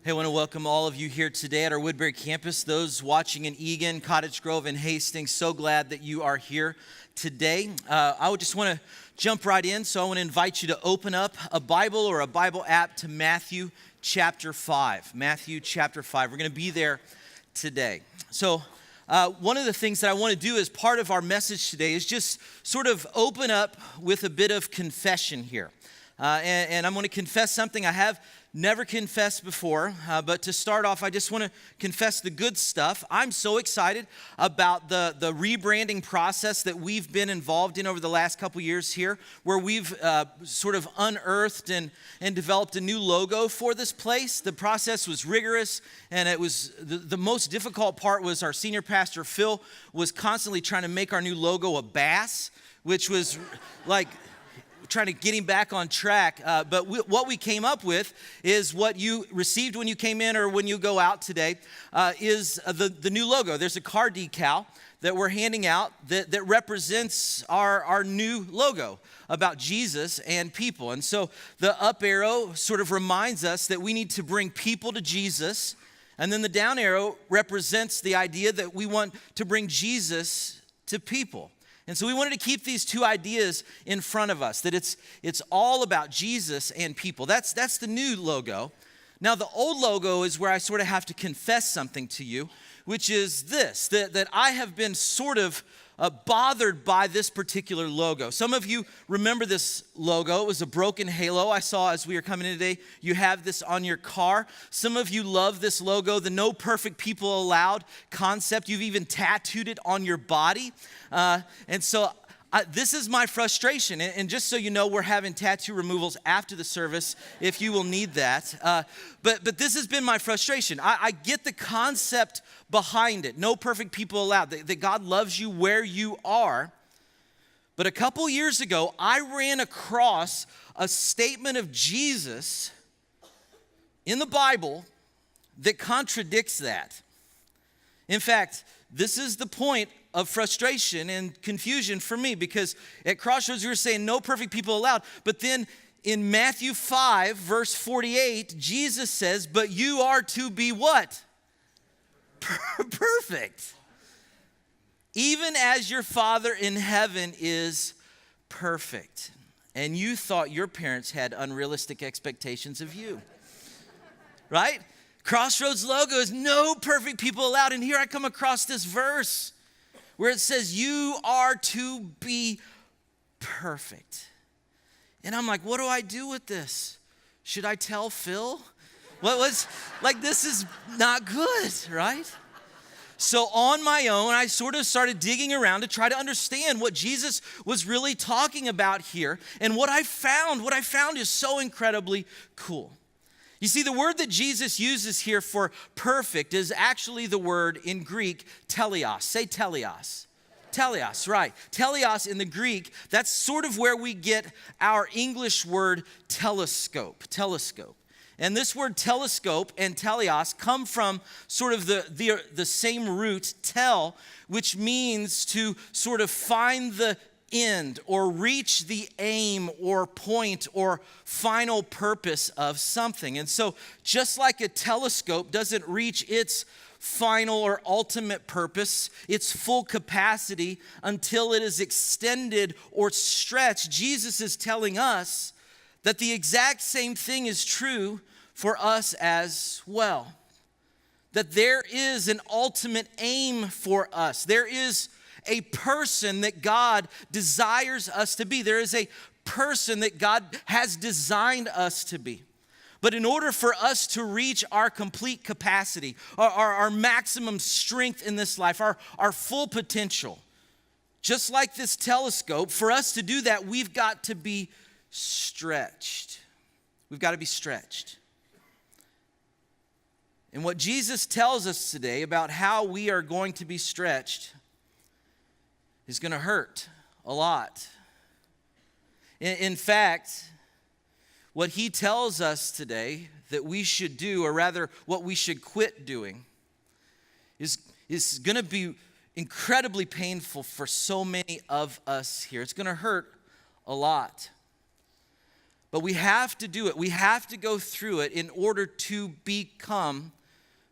Hey, I want to welcome all of you here today at our Woodbury campus. Those watching in Eagan, Cottage Grove, and Hastings, so glad that you are here today. I would just want to jump right in, so I want to invite you to open up a Bible or a Bible app to Matthew chapter 5. Matthew chapter 5. We're going to be there today. So one of the things that I want to do as part of our message today is just sort of open up with a bit of confession here. And I'm going to confess something I have never confessed before, but to start off, I just want to confess the good stuff. I'm so excited about the rebranding process that we've been involved in over the last couple years here, where we've sort of unearthed and developed a new logo for this place. The process was rigorous, and it was the most difficult part was our senior pastor, Phil, was constantly trying to make our new logo a bass, which was like trying to get him back on track. But what we came up with is what you received when you came in or when you go out today is the new logo. There's a car decal that we're handing out that represents our new logo about Jesus and people. And so the up arrow sort of reminds us that we need to bring people to Jesus. And then the down arrow represents the idea that we want to bring Jesus to people. And so we wanted to keep these two ideas in front of us, that it's all about Jesus and people. That's the new logo. Now, the old logo is where I sort of have to confess something to you, which is this, that I have been sort of bothered by this particular logo. Some of you remember this logo. It was a broken halo. I saw as we were coming in today, you have this on your car. Some of you love this logo, the no perfect people allowed concept. You've even tattooed it on your body. And so this is my frustration. And just so you know, we're having tattoo removals after the service if you will need that. But this has been my frustration. I get the concept behind it. No perfect people allowed. That God loves you where you are. But a couple years ago, I ran across a statement of Jesus in the Bible that contradicts that. In fact, this is the point of frustration and confusion for me, because at Crossroads we were saying no perfect people allowed, but then in Matthew 5 verse 48 Jesus says, but you are to be what? Perfect. Even as your Father in heaven is perfect. And you thought your parents had unrealistic expectations of you. Right? Crossroads logo is no perfect people allowed. And here I come across this verse where it says, you are to be perfect. And I'm like, what do I do with this? Should I tell Phil? What was, like, this is not good, right? So on my own, I sort of started digging around to try to understand what Jesus was really talking about here. And what I found is so incredibly cool. You see, the word that Jesus uses here for perfect is actually the word in Greek, teleos. Say teleos. Teleos, right. Teleos in the Greek, that's sort of where we get our English word telescope. And this word telescope and teleos come from sort of the same root, tel, which means to sort of find the end or reach the aim or point or final purpose of something. And so just like a telescope doesn't reach its final or ultimate purpose, its full capacity, until it is extended or stretched, Jesus is telling us that the exact same thing is true for us as well. That there is an ultimate aim for us. There is a person that God desires us to be. There is a person that God has designed us to be. But in order for us to reach our complete capacity, our maximum strength in this life, our full potential, just like this telescope, for us to do that, we've got to be stretched. We've got to be stretched. And what Jesus tells us today about how we are going to be stretched is going to hurt a lot. In fact, what he tells us today that we should do, or rather what we should quit doing, is going to be incredibly painful for so many of us here. It's going to hurt a lot. But we have to do it. We have to go through it in order to become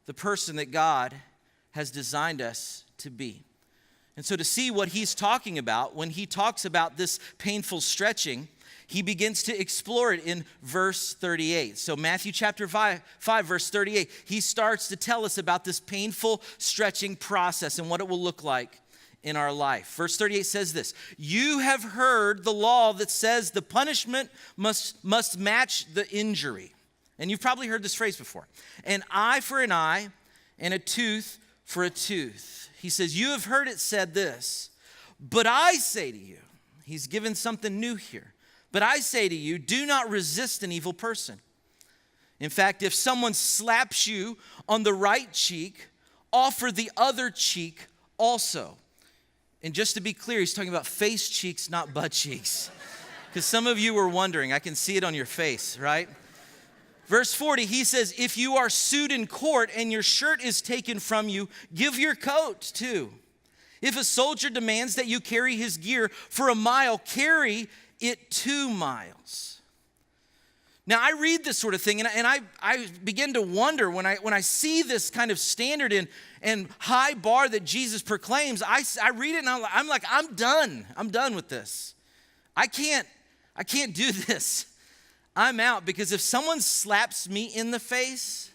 the person that God has designed us to be. And so to see what he's talking about, when he talks about this painful stretching, he begins to explore it in verse 38. So Matthew chapter 5, verse 38, he starts to tell us about this painful stretching process and what it will look like in our life. Verse 38 says this: "You have heard the law that says the punishment must match the injury." And you've probably heard this phrase before. "An eye for an eye and a tooth for a tooth." He says, "You have heard it said this, but I say to you," he's given something new here, "but I say to you, do not resist an evil person. In fact, if someone slaps you on the right cheek, offer the other cheek also." And just to be clear, he's talking about face cheeks, not butt cheeks. Because some of you were wondering, I can see it on your face, right? Verse 40, he says, "If you are sued in court and your shirt is taken from you, give your coat too. If a soldier demands that you carry his gear for a mile, carry it 2 miles. Now, I read this sort of thing, and I begin to wonder when I see this kind of standard and high bar that Jesus proclaims. I read it, and I'm like, I'm done. I'm done with this. I can't do this. I'm out, because if someone slaps me in the face,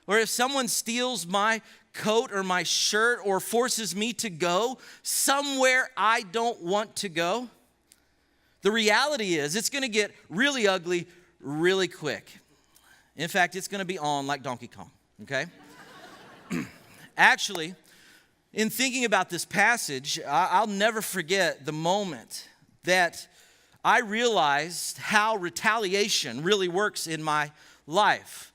or if someone steals my coat or my shirt or forces me to go somewhere I don't want to go, the reality is it's going to get really ugly really quick. In fact, it's going to be on like Donkey Kong, okay? Actually, in thinking about this passage, I'll never forget the moment that I realized how retaliation really works in my life.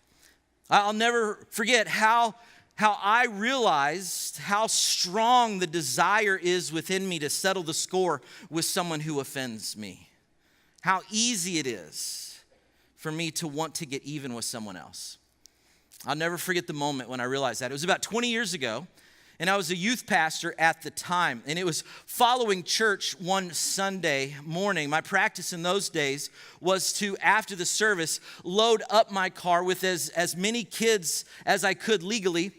I'll never forget how I realized how strong the desire is within me to settle the score with someone who offends me. How easy it is for me to want to get even with someone else. I'll never forget the moment when I realized that. It was about 20 years ago, and I was a youth pastor at the time, and it was following church one Sunday morning. My practice in those days was to, after the service, load up my car with as many kids as I could legally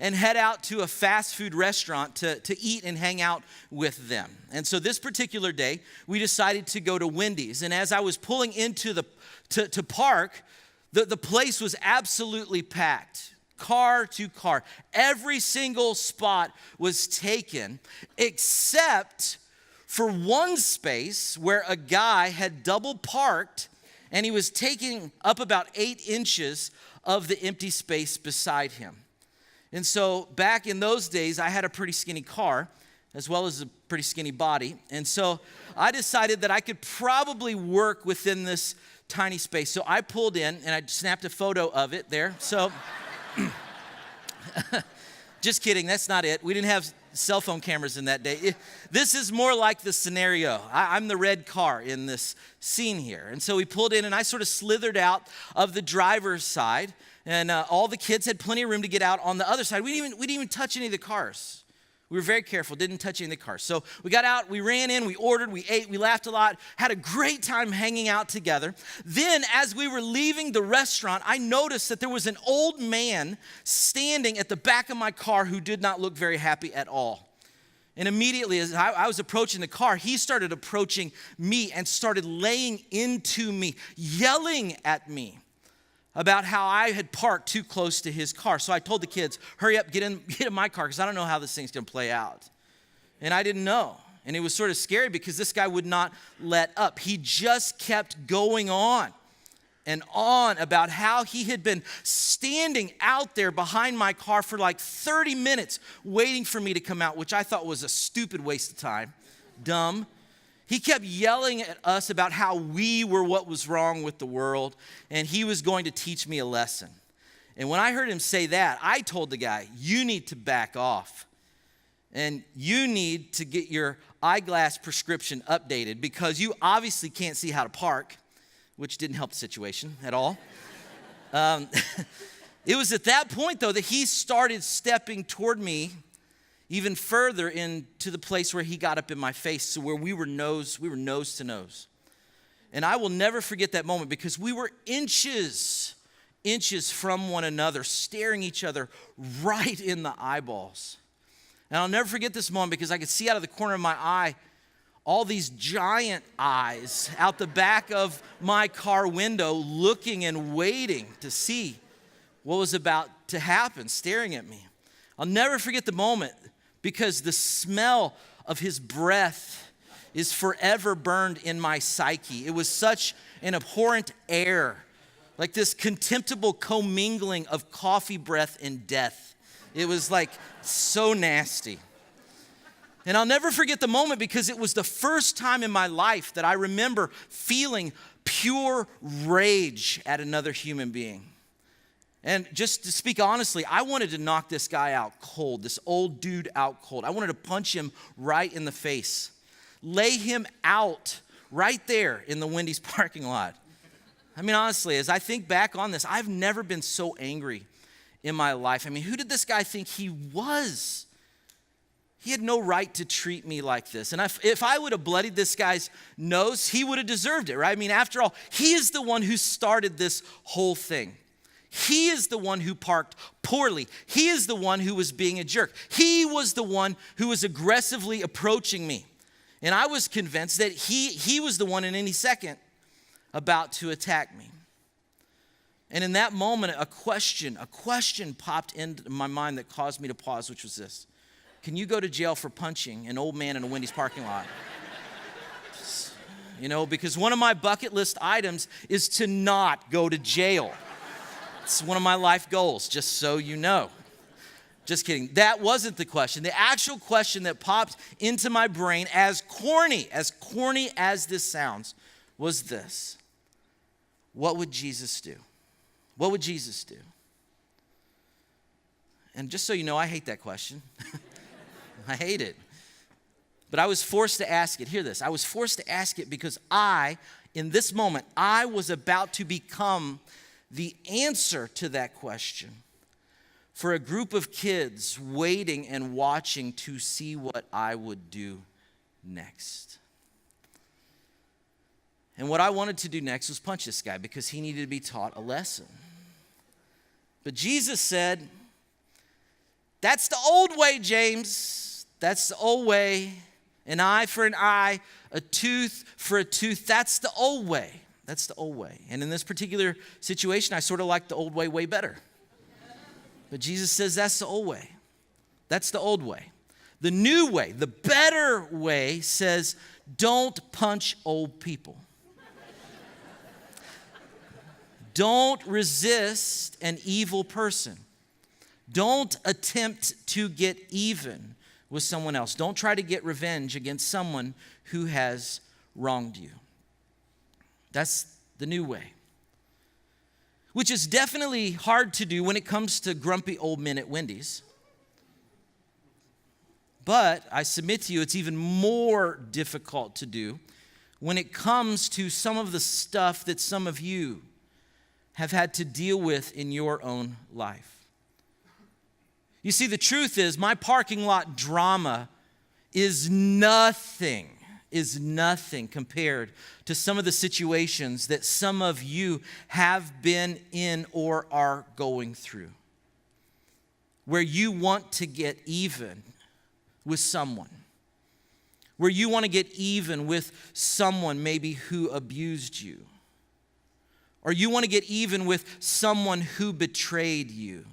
and head out to a fast food restaurant to eat and hang out with them. And so this particular day, we decided to go to Wendy's, and as I was pulling into to park, the place was absolutely packed. Car to car. Every single spot was taken except for one space where a guy had double parked, and he was taking up about 8 inches of the empty space beside him. And so back in those days, I had a pretty skinny car as well as a pretty skinny body. And so I decided that I could probably work within this tiny space. So I pulled in and I snapped a photo of it there. So just kidding, that's not it. We didn't have cell phone cameras in that day. This is more like the scenario. I'm the red car in this scene here. And so we pulled in, and I sort of slithered out of the driver's side, and all the kids had plenty of room to get out on the other side. We didn't even touch any of the cars. We were very careful, didn't touch any of the cars. So we got out, we ran in, we ordered, we ate, we laughed a lot, had a great time hanging out together. Then as we were leaving the restaurant, I noticed that there was an old man standing at the back of my car who did not look very happy at all. And immediately as I was approaching the car, he started approaching me and started laying into me, yelling at me about how I had parked too close to his car. So I told the kids, hurry up, get in my car, because I don't know how this thing's gonna play out. And I didn't know. And it was sort of scary because this guy would not let up. He just kept going on and on about how he had been standing out there behind my car for like 30 minutes waiting for me to come out, which I thought was a stupid waste of time. Dumb. He kept yelling at us about how we were what was wrong with the world, and he was going to teach me a lesson. And when I heard him say that, I told the guy, you need to back off, and you need to get your eyeglass prescription updated, because you obviously can't see how to park, which didn't help the situation at all. It was at that point, though, that he started stepping toward me even further into the place where he got up in my face, so where we were nose to nose. And I will never forget that moment because we were inches from one another, staring each other right in the eyeballs. And I'll never forget this moment because I could see out of the corner of my eye all these giant eyes out the back of my car window looking and waiting to see what was about to happen, staring at me. I'll never forget the moment because the smell of his breath is forever burned in my psyche. It was such an abhorrent air, like this contemptible commingling of coffee breath and death. It was like so nasty. And I'll never forget the moment because it was the first time in my life that I remember feeling pure rage at another human being. And just to speak honestly, I wanted to knock this guy out cold, this old dude out cold. I wanted to punch him right in the face, lay him out right there in the Wendy's parking lot. I mean, honestly, as I think back on this, I've never been so angry in my life. I mean, who did this guy think he was? He had no right to treat me like this. And if I would have bloodied this guy's nose, he would have deserved it, right? I mean, after all, he is the one who started this whole thing. He is the one who parked poorly. He is the one who was being a jerk. He was the one who was aggressively approaching me. And I was convinced that he was the one in any second about to attack me. And in that moment, a question popped into my mind that caused me to pause, which was this. Can you go to jail for punching an old man in a Wendy's parking lot? Because one of my bucket list items is to not go to jail. It's one of my life goals, just so you know. Just kidding. That wasn't the question. The actual question that popped into my brain, as corny as this sounds, was this. What would Jesus do? What would Jesus do? And just so you know, I hate that question. I hate it. But I was forced to ask it. Hear this. I was forced to ask it because in this moment, I was about to become the answer to that question for a group of kids waiting and watching to see what I would do next. And what I wanted to do next was punch this guy because he needed to be taught a lesson. But Jesus said, that's the old way, James. That's the old way. An eye for an eye, a tooth for a tooth. That's the old way. That's the old way. And in this particular situation, I sort of like the old way better. But Jesus says that's the old way. That's the old way. The new way, the better way says, don't punch old people. Don't resist an evil person. Don't attempt to get even with someone else. Don't try to get revenge against someone who has wronged you. That's the new way. Which is definitely hard to do when it comes to grumpy old men at Wendy's. But I submit to you, it's even more difficult to do when it comes to some of the stuff that some of you have had to deal with in your own life. You see, the truth is my parking lot drama is nothing compared to some of the situations that some of you have been in or are going through, where you want to get even with someone, where you want to get even with someone maybe who abused you, or you want to get even with someone who betrayed you,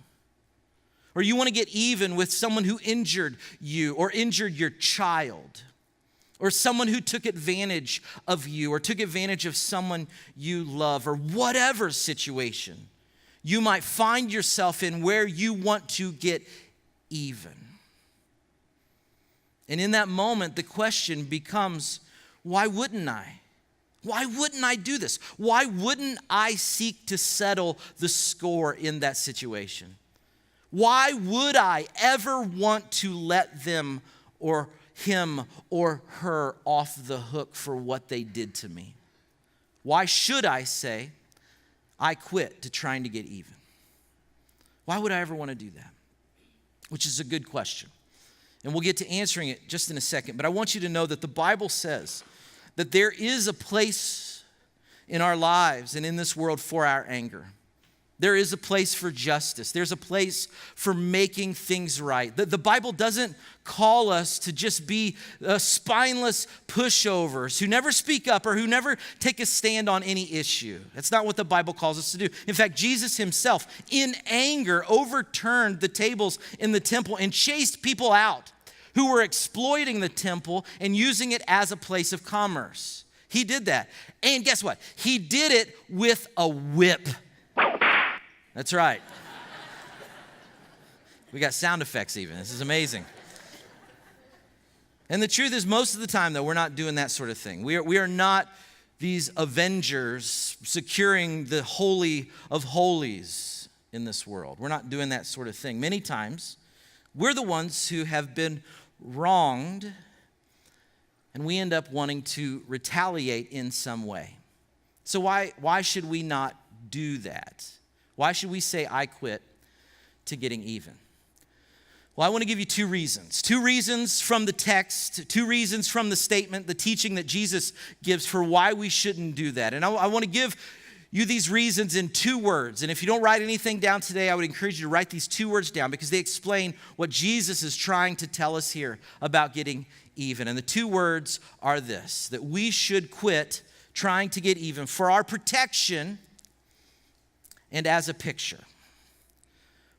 or you want to get even with someone who injured you or injured your child, or someone who took advantage of you or took advantage of someone you love, or whatever situation you might find yourself in where you want to get even. And in that moment, the question becomes, why wouldn't I? Why wouldn't I do this? Why wouldn't I seek to settle the score in that situation? Why would I ever want to let them or him or her off the hook for what they did to me? Why should I say, I quit to trying to get even? Why would I ever want to do that? Which is a good question. And we'll get to answering it just in a second. But I want you to know that the Bible says that there is a place in our lives and in this world for our anger. There is a place for justice. There's a place for making things right. The Bible doesn't call us to just be spineless pushovers who never speak up or who never take a stand on any issue. That's not what the Bible calls us to do. In fact, Jesus himself, in anger, overturned the tables in the temple and chased people out who were exploiting the temple and using it as a place of commerce. He did that. And guess what? He did it with a whip. That's right. We got sound effects even. This is amazing. And the truth is, most of the time, though, we're not doing that sort of thing. We are not these avengers securing the holy of holies in this world. We're not doing that sort of thing. Many times, we're the ones who have been wronged, and we end up wanting to retaliate in some way. So why should we not do that? Why should we say, I quit, to getting even? Well, I want to give you two reasons. Two reasons from the text, two reasons from the statement, the teaching that Jesus gives for why we shouldn't do that. And I want to give you these reasons in two words. And if you don't write anything down today, I would encourage you to write these two words down because they explain what Jesus is trying to tell us here about getting even. And the two words are this, that we should quit trying to get even for our protection and as a picture.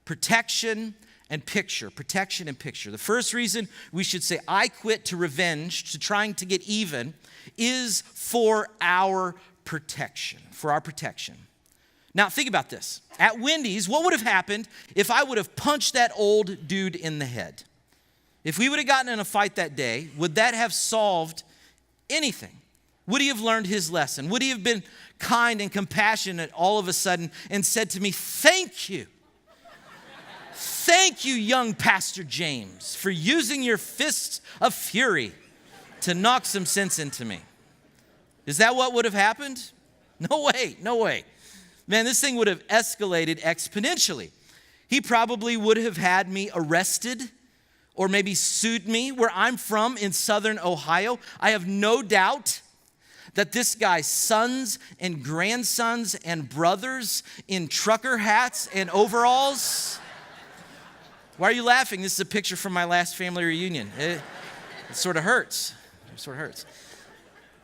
Protection and picture. Protection and picture. The first reason we should say, I quit to revenge, to trying to get even, is for our protection. For our protection. Now, think about this. At Wendy's, what would have happened if I would have punched that old dude in the head? If we would have gotten in a fight that day, would that have solved anything? Would he have learned his lesson? Would he have been kind and compassionate all of a sudden and said to me, thank you. Thank you, young Pastor James, for using your fists of fury to knock some sense into me. Is that what would have happened? No way, no way. Man, this thing would have escalated exponentially. He probably would have had me arrested or maybe sued me. Where I'm from in southern Ohio, I have no doubt that this guy's sons and grandsons and brothers in trucker hats and overalls. Why are you laughing? This is a picture from my last family reunion. It sort of hurts. It sort of hurts.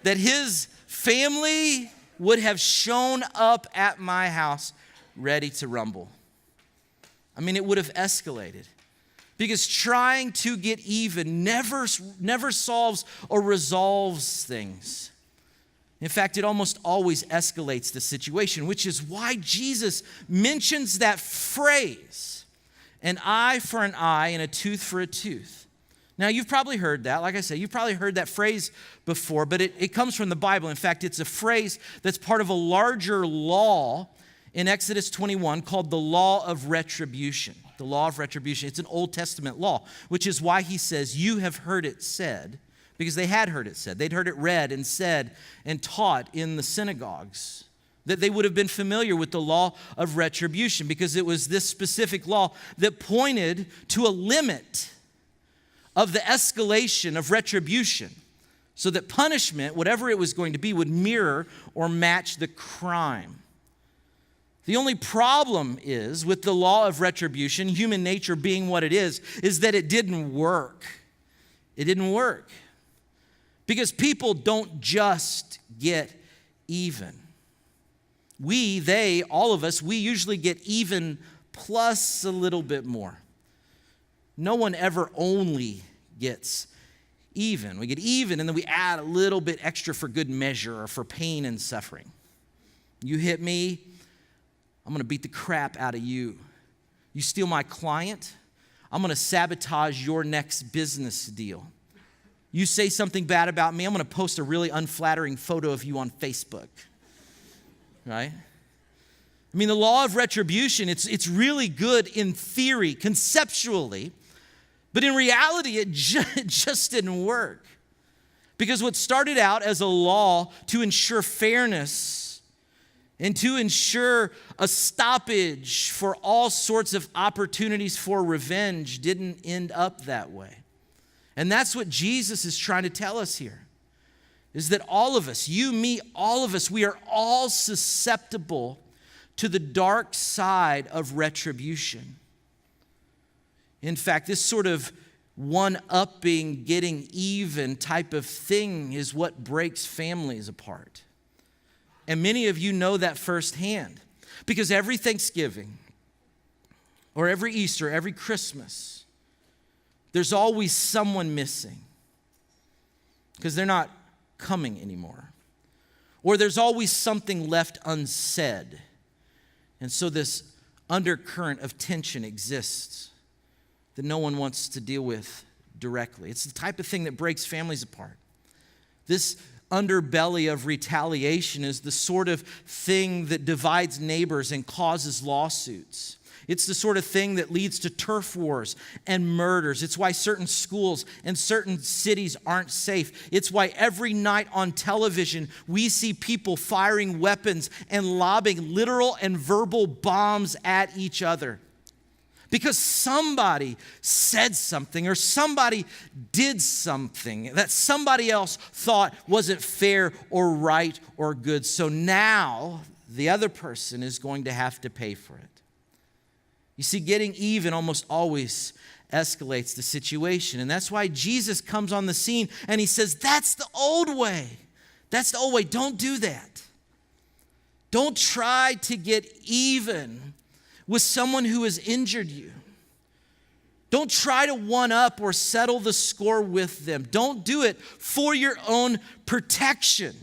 That his family would have shown up at my house ready to rumble. I mean, it would have escalated. Because trying to get even never solves or resolves things. In fact, it almost always escalates the situation, which is why Jesus mentions that phrase, an eye for an eye and a tooth for a tooth. Now, you've probably heard that. Like I said, you've probably heard that phrase before, but it comes from the Bible. In fact, it's a phrase that's part of a larger law in Exodus 21 called the law of retribution. The law of retribution. It's an Old Testament law, which is why he says, you have heard it said, because they had heard it said. They'd heard it read and said and taught in the synagogues. That they would have been familiar with the law of retribution because it was this specific law that pointed to a limit of the escalation of retribution so that punishment, whatever it was going to be, would mirror or match the crime. The only problem is with the law of retribution, human nature being what it is that it didn't work. It didn't work. Because people don't just get even. All of us, we usually get even plus a little bit more. No one ever only gets even. We get even and then we add a little bit extra for good measure or for pain and suffering. You hit me, I'm going to beat the crap out of you. You steal my client, I'm going to sabotage your next business deal. You say something bad about me, I'm going to post a really unflattering photo of you on Facebook. Right? I mean, the law of retribution, it's really good in theory, conceptually, but in reality, it just didn't work. Because what started out as a law to ensure fairness and to ensure a stoppage for all sorts of opportunities for revenge didn't end up that way. And that's what Jesus is trying to tell us here. is that all of us, you, me, all of us, we are all susceptible to the dark side of retribution. In fact, this sort of one-upping, getting even type of thing is what breaks families apart. And many of you know that firsthand, because every Thanksgiving or every Easter, every Christmas, there's always someone missing because they're not coming anymore. Or there's always something left unsaid. And so this undercurrent of tension exists that no one wants to deal with directly. It's the type of thing that breaks families apart. This underbelly of retaliation is the sort of thing that divides neighbors and causes lawsuits. It's the sort of thing that leads to turf wars and murders. It's why certain schools and certain cities aren't safe. It's why every night on television we see people firing weapons and lobbing literal and verbal bombs at each other. Because somebody said something or somebody did something that somebody else thought wasn't fair or right or good. So now the other person is going to have to pay for it. You see, getting even almost always escalates the situation. And that's why Jesus comes on the scene and he says, that's the old way. That's the old way. Don't do that. Don't try to get even with someone who has injured you. Don't try to one-up or settle the score with them. Don't do it for your own protection.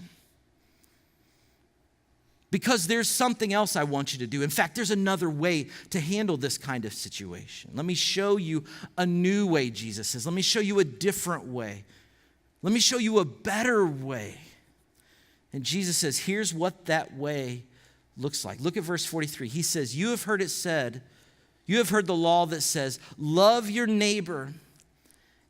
Because there's something else I want you to do. In fact, there's another way to handle this kind of situation. Let me show you a new way, Jesus says. Let me show you a different way. Let me show you a better way. And Jesus says, here's what that way looks like. Look at verse 43. He says, you have heard it said, you have heard the law that says, love your neighbor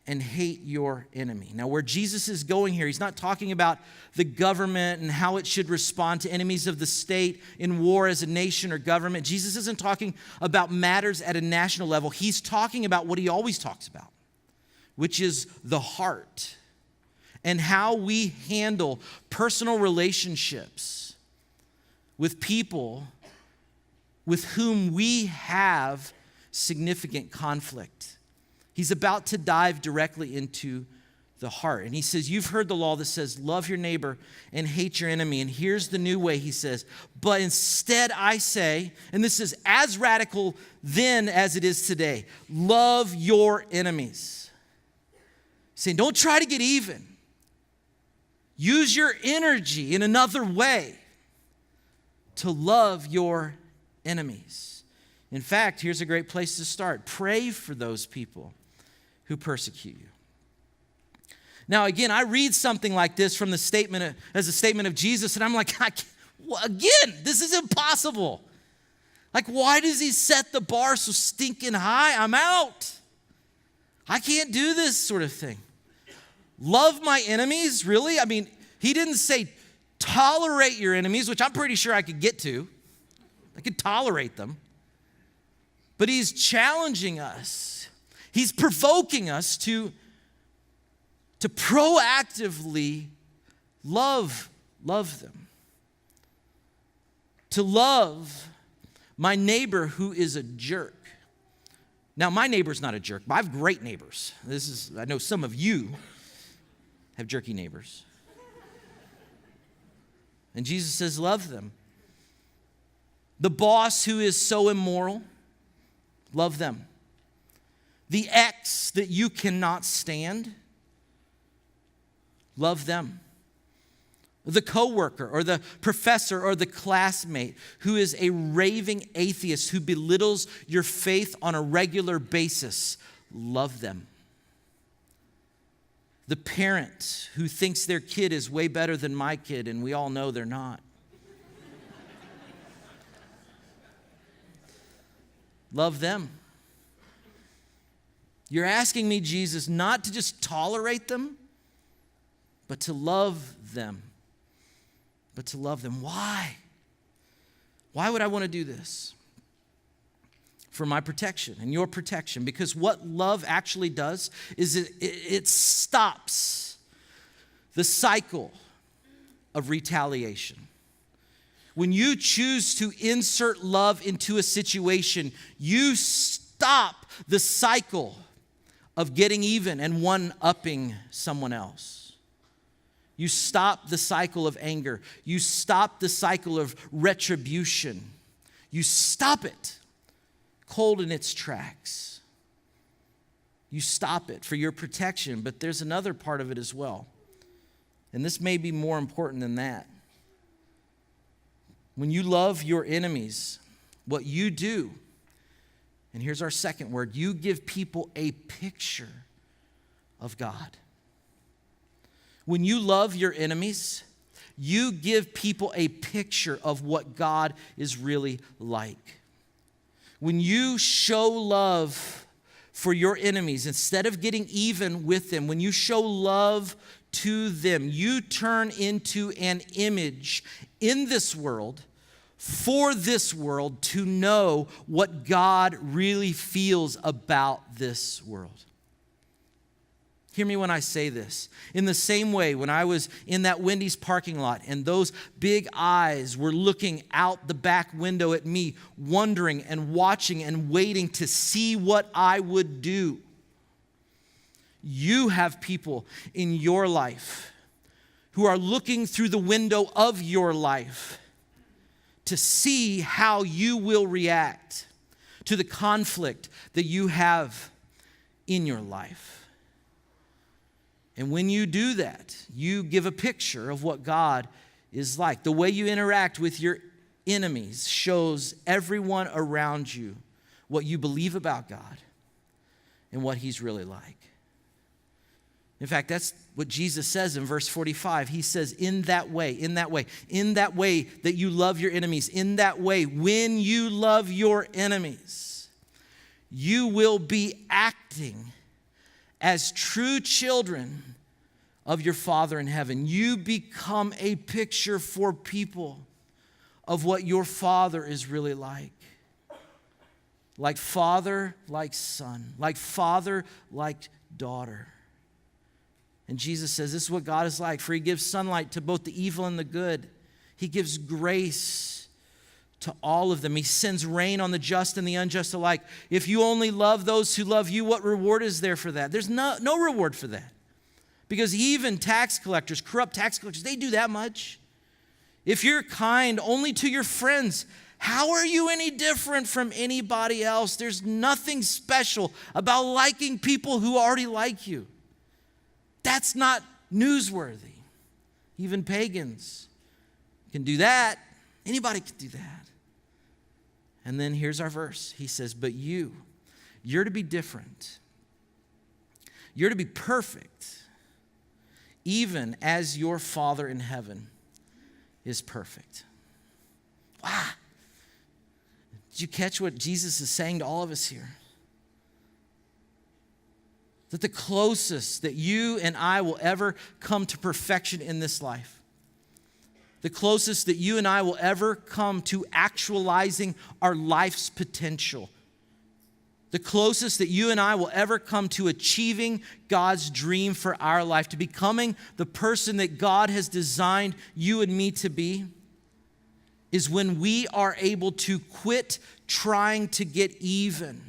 and hate your enemy. Now, where Jesus is going here, he's not talking about the government and how it should respond to enemies of the state in war as a nation or government. Jesus isn't talking about matters at a national level. He's talking about what he always talks about, which is the heart and how we handle personal relationships with people with whom we have significant conflict. He's about to dive directly into the heart. And he says, you've heard the law that says, love your neighbor and hate your enemy. And here's the new way, he says, but instead I say, and this is as radical then as it is today, love your enemies. He's saying, don't try to get even. Use your energy in another way to love your enemies. In fact, here's a great place to start. Pray for those people who persecute you. Now, again, I read something like this from the statement as a statement of Jesus, and I'm like, again, this is impossible. Like, why does he set the bar so stinking high? I'm out. I can't do this sort of thing. Love my enemies? Really? I mean, he didn't say tolerate your enemies, which I'm pretty sure I could get to. I could tolerate them. But he's challenging us. He's provoking us to proactively love them. To love my neighbor who is a jerk. Now, my neighbor's not a jerk, but I have great neighbors. I know some of you have jerky neighbors. And Jesus says, love them. The boss who is so immoral, love them. The ex that you cannot stand, love them. The coworker or the professor or the classmate who is a raving atheist who belittles your faith on a regular basis, love them. The parent who thinks their kid is way better than my kid, and we all know they're not. Love them. You're asking me, Jesus, not to just tolerate them, but to love them. But to love them. Why? Why would I want to do this? For my protection and your protection. Because what love actually does is it stops the cycle of retaliation. When you choose to insert love into a situation, you stop the cycle of getting even and one-upping someone else. You stop the cycle of anger. You stop the cycle of retribution. You stop it cold in its tracks. You stop it for your protection, but there's another part of it as well. And this may be more important than that. When you love your enemies, what you do, and here's our second word, you give people a picture of God. When you love your enemies, you give people a picture of what God is really like. When you show love for your enemies, instead of getting even with them, when you show love to them, you turn into an image in this world, for this world to know what God really feels about this world. Hear me when I say this. In the same way, when I was in that Wendy's parking lot and those big eyes were looking out the back window at me, wondering and watching and waiting to see what I would do, you have people in your life who are looking through the window of your life to see how you will react to the conflict that you have in your life. And when you do that, you give a picture of what God is like. The way you interact with your enemies shows everyone around you what you believe about God and what He's really like. In fact, that's what Jesus says in verse 45. He says, in that way that you love your enemies, in that way, when you love your enemies, you will be acting as true children of your Father in heaven. You become a picture for people of what your Father is really like. Like father, like son. Like father, like daughter. And Jesus says this is what God is like, for He gives sunlight to both the evil and the good. He gives grace to all of them. He sends rain on the just and the unjust alike. If you only love those who love you, what reward is there for that? There's no reward for that. Because even tax collectors, corrupt tax collectors, they do that much. If you're kind only to your friends, how are you any different from anybody else? There's nothing special about liking people who already like you. That's not newsworthy. Even pagans can do that. Anybody can do that. And then here's our verse. He says, but you're to be different. You're to be perfect, even as your Father in heaven is perfect. Wow. Did you catch what Jesus is saying to all of us here? That the closest that you and I will ever come to perfection in this life, the closest that you and I will ever come to actualizing our life's potential, the closest that you and I will ever come to achieving God's dream for our life, to becoming the person that God has designed you and me to be, is when we are able to quit trying to get even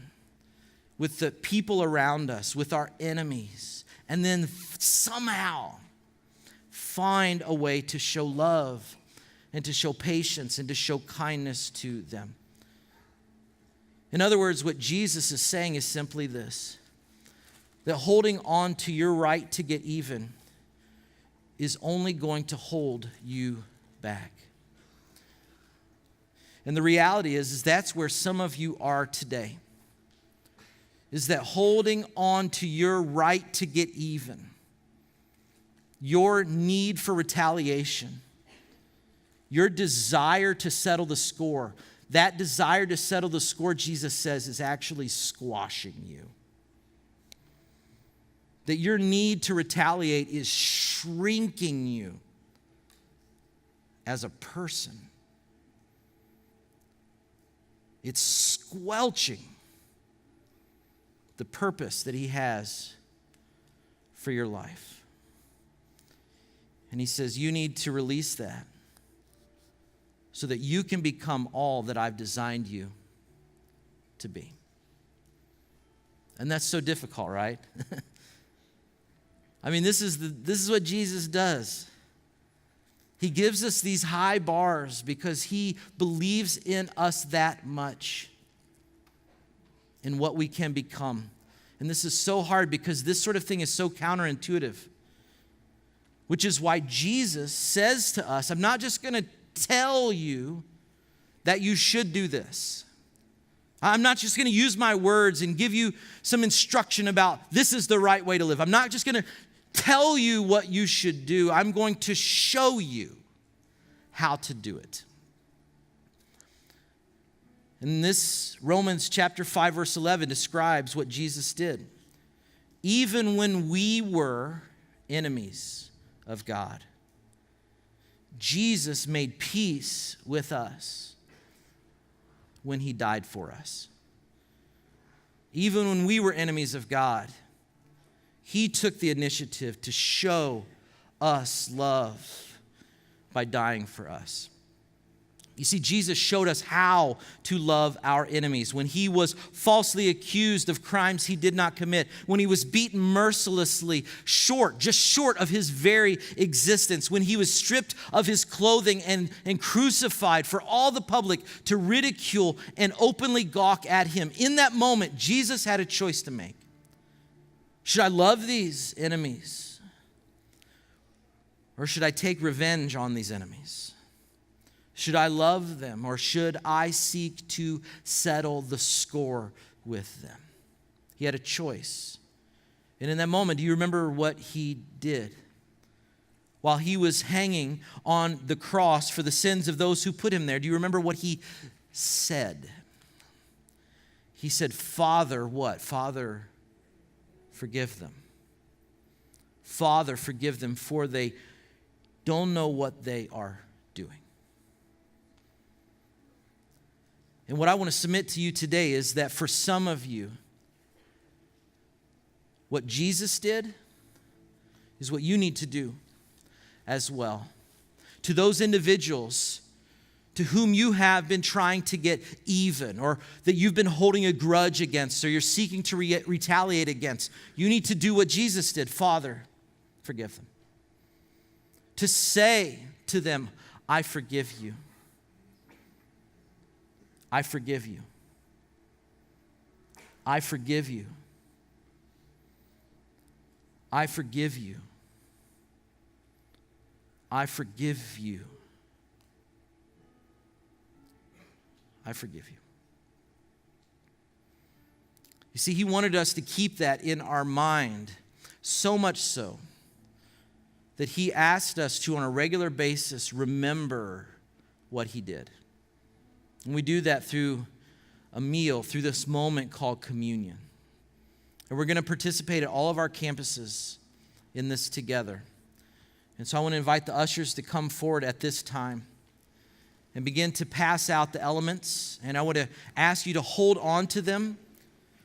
with the people around us, with our enemies, and then somehow find a way to show love and to show patience and to show kindness to them. In other words, what Jesus is saying is simply this, that holding on to your right to get even is only going to hold you back. And the reality is that's where some of you are today. Is that holding on to your right to get even, your need for retaliation, your desire to settle the score, that desire to settle the score, Jesus says, is actually squashing you. That your need to retaliate is shrinking you as a person. It's squelching the purpose that He has for your life. And he says, you need to release that so that you can become all that I've designed you to be. And that's so difficult, right? I mean, this is what Jesus does. He gives us these high bars because he believes in us that much, in what we can become. And this is so hard because this sort of thing is so counterintuitive, which is why Jesus says to us, I'm not just going to tell you that you should do this. I'm not just going to use my words and give you some instruction about this is the right way to live. I'm not just going to tell you what you should do. I'm going to show you how to do it. And this Romans chapter 5 verse 11 describes what Jesus did. Even when we were enemies of God, Jesus made peace with us when he died for us. Even when we were enemies of God, he took the initiative to show us love by dying for us. You see, Jesus showed us how to love our enemies. When he was falsely accused of crimes he did not commit, when he was beaten mercilessly, just short of his very existence, when he was stripped of his clothing and crucified for all the public to ridicule and openly gawk at him. In that moment, Jesus had a choice to make. Should I love these enemies? Or should I take revenge on these enemies? Should I love them, or should I seek to settle the score with them? He had a choice. And in that moment, do you remember what he did? While he was hanging on the cross for the sins of those who put him there, do you remember what he said? He said, Father, what? Father, forgive them. Father, forgive them, for they don't know what they are doing. And what I want to submit to you today is that for some of you, what Jesus did is what you need to do as well. To those individuals to whom you have been trying to get even, or that you've been holding a grudge against, or you're seeking to retaliate against, you need to do what Jesus did. Father, forgive them. To say to them, I forgive you. I forgive you. I forgive you. I forgive you. I forgive you. I forgive you. You see, he wanted us to keep that in our mind, so much so that he asked us to, on a regular basis, remember what he did. And we do that through a meal, through this moment called communion. And we're going to participate at all of our campuses in this together. And so I want to invite the ushers to come forward at this time and begin to pass out the elements. And I want to ask you to hold on to them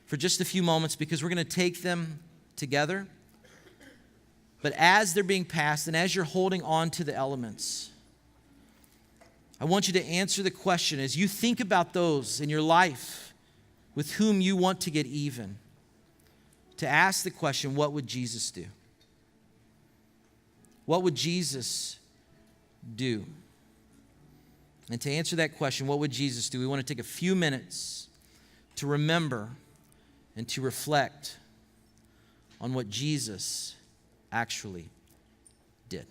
for just a few moments, because we're going to take them together. But as they're being passed and as you're holding on to the elements, I want you to answer the question as you think about those in your life with whom you want to get even, to ask the question, what would Jesus do? What would Jesus do? And to answer that question, what would Jesus do? We want to take a few minutes to remember and to reflect on what Jesus actually did.